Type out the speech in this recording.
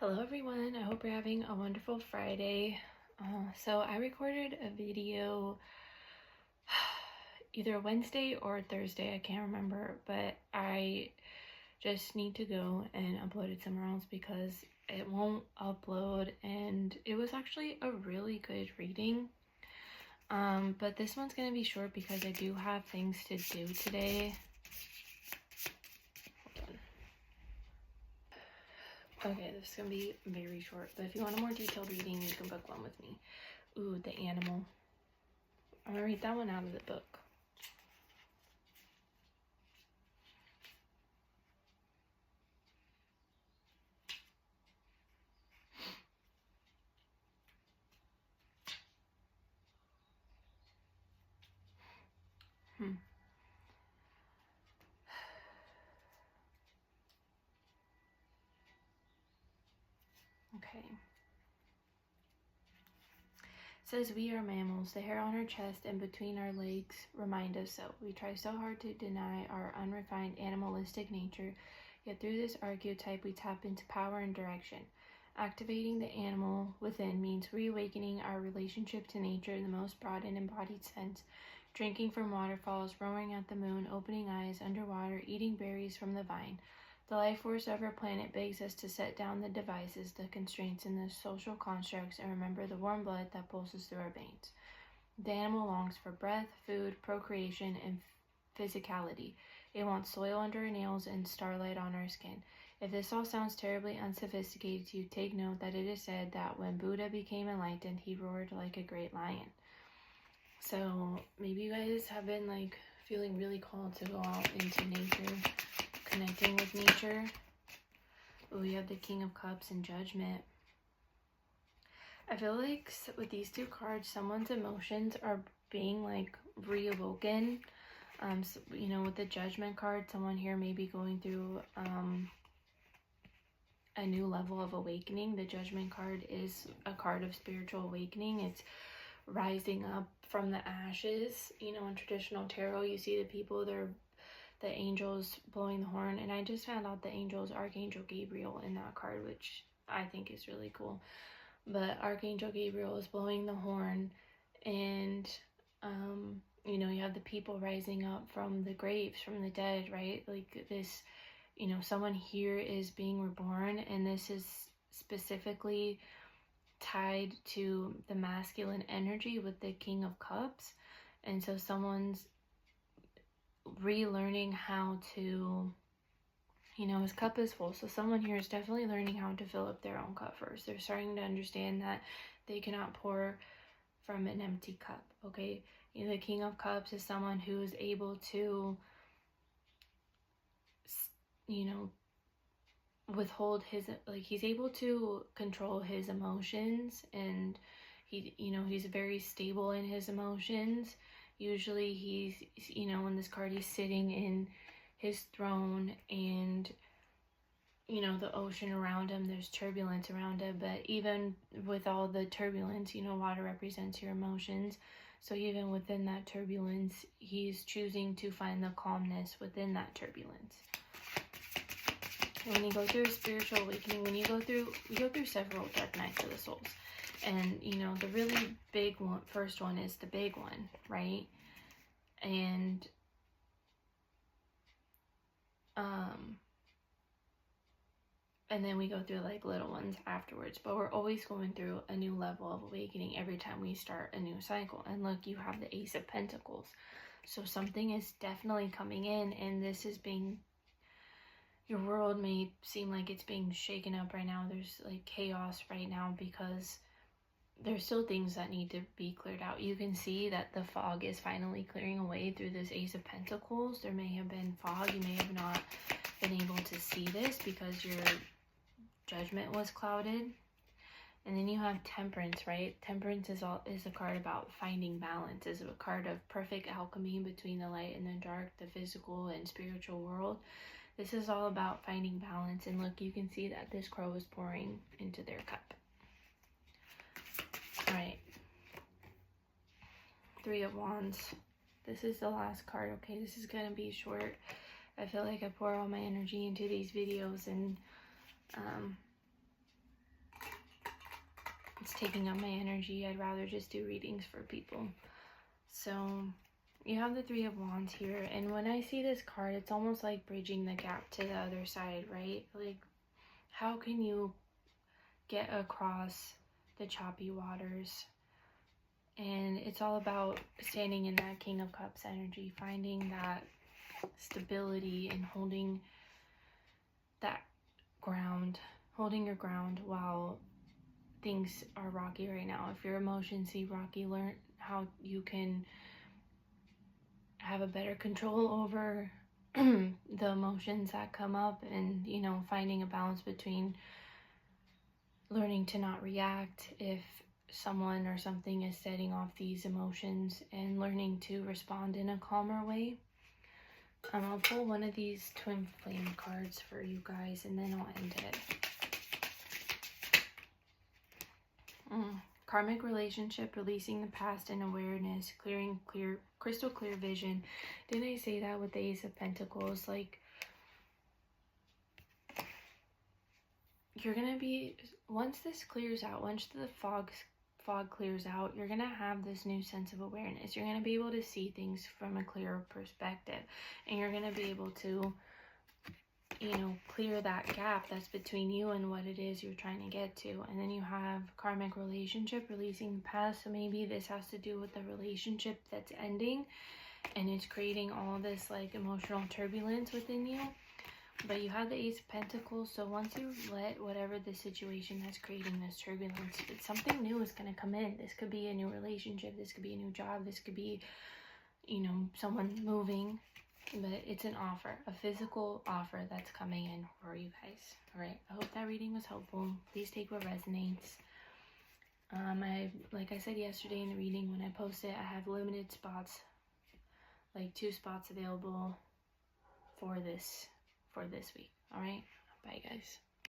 Hello everyone, I hope you're having a wonderful Friday. So I recorded a video either Wednesday or Thursday, I can't remember, but I just need to go and upload it somewhere else because it won't upload, and it was actually a really good reading. But this one's going to be short because I do have things to do today. Okay, this is going to be very short, but if you want a more detailed reading, you can book one with me. Ooh, the animal. I'm going to read that one out of the book. Okay. It says we are mammals. The hair on our chest and between our legs remind us so. We try so hard to deny our unrefined animalistic nature, yet through this archetype we tap into power and direction. Activating the animal within means reawakening our relationship to nature in the most broad and embodied sense. Drinking from waterfalls, roaring at the moon, opening eyes underwater, eating berries from the vine. The life force of our planet begs us to set down the devices, the constraints, and the social constructs and remember the warm blood that pulses through our veins. The animal longs for breath, food, procreation, and physicality. It wants soil under our nails and starlight on our skin. If this all sounds terribly unsophisticated to you, take note that it is said that when Buddha became enlightened, he roared like a great lion. So maybe you guys have been like feeling really called to go out into nature, connecting with nature. We have the King of Cups and Judgment. I feel like with these two cards, someone's emotions are being like reawoken. So, with the Judgment card, someone here may be going through a new level of awakening. The Judgment card is a card of spiritual awakening. It's rising up from the ashes. In traditional tarot, you see the people, they're the angels blowing the horn, and I just found out the angels Archangel Gabriel in that card, which I think is really cool. But Archangel Gabriel is blowing the horn, and you have the people rising up from the graves, from the dead, right? Like this, someone here is being reborn, and this is specifically tied to the masculine energy with the King of Cups. And so someone's relearning how to, his cup is full. So someone here is definitely learning how to fill up their own cup first. They're starting to understand that they cannot pour from an empty cup, okay? The King of Cups is someone who is able to, withhold his, he's able to control his emotions, and he's very stable in his emotions. Usually he's, in this card, he's sitting in his throne, and the ocean around him, there's turbulence around him, but even with all the turbulence, water represents your emotions. So even within that turbulence, he's choosing to find the calmness within that turbulence. When you go through a spiritual awakening, we go through several dark nights of the souls. And, the really big one, first one is the big one, right? And, and then we go through like little ones afterwards. But we're always going through a new level of awakening every time we start a new cycle. And look, you have the Ace of Pentacles. So something is definitely coming in, and this is being, your world may seem like it's being shaken up right now. There's like chaos right now because there's still things that need to be cleared out. You can see that the fog is finally clearing away through this Ace of Pentacles. There may have been fog. You may have not been able to see this because your judgment was clouded. And then you have Temperance, right? Temperance is a card about finding balance. It's a card of perfect alchemy between the light and the dark, the physical and spiritual world. This is all about finding balance. And look, you can see that this crow is pouring into their cup. All right. Three of Wands. This is the last card, okay? This is going to be short. I feel like I pour all my energy into these videos, and it's taking up my energy. I'd rather just do readings for people. So you have the Three of Wands here, and when I see this card, it's almost like bridging the gap to the other side, right? Like, how can you get across the choppy waters? And it's all about standing in that King of Cups energy, finding that stability and holding that ground, holding your ground while things are rocky right now. If your emotions seem rocky, learn how you can have a better control over the emotions that come up, and, you know, finding a balance between learning to not react if someone or something is setting off these emotions, and learning to respond in a calmer way. I'll pull one of these twin flame cards for you guys, and then I'll end it. Karmic relationship, releasing the past and awareness, clearing crystal clear vision. Didn't I say that with the Ace of Pentacles? Like, you're gonna be, once this clears out, once the fog clears out, you're gonna have this new sense of awareness. You're gonna be able to see things from a clearer perspective, and you're gonna be able to, you know, clear that gap that's between you and what it is you're trying to get to. And then you have karmic relationship, releasing the past. So maybe this has to do with the relationship that's ending, and it's creating all this like emotional turbulence within you. But you have the Ace of Pentacles, so once you let whatever the situation that's creating this turbulence, something new is going to come in. This could be a new relationship, this could be a new job, this could be, you know, someone moving. But it's an offer, a physical offer that's coming in for you guys. All right, I hope that reading was helpful. Please take what resonates. Like I said yesterday in the reading, when I post it, I have limited spots, like 2 spots available for this week. All right, bye guys.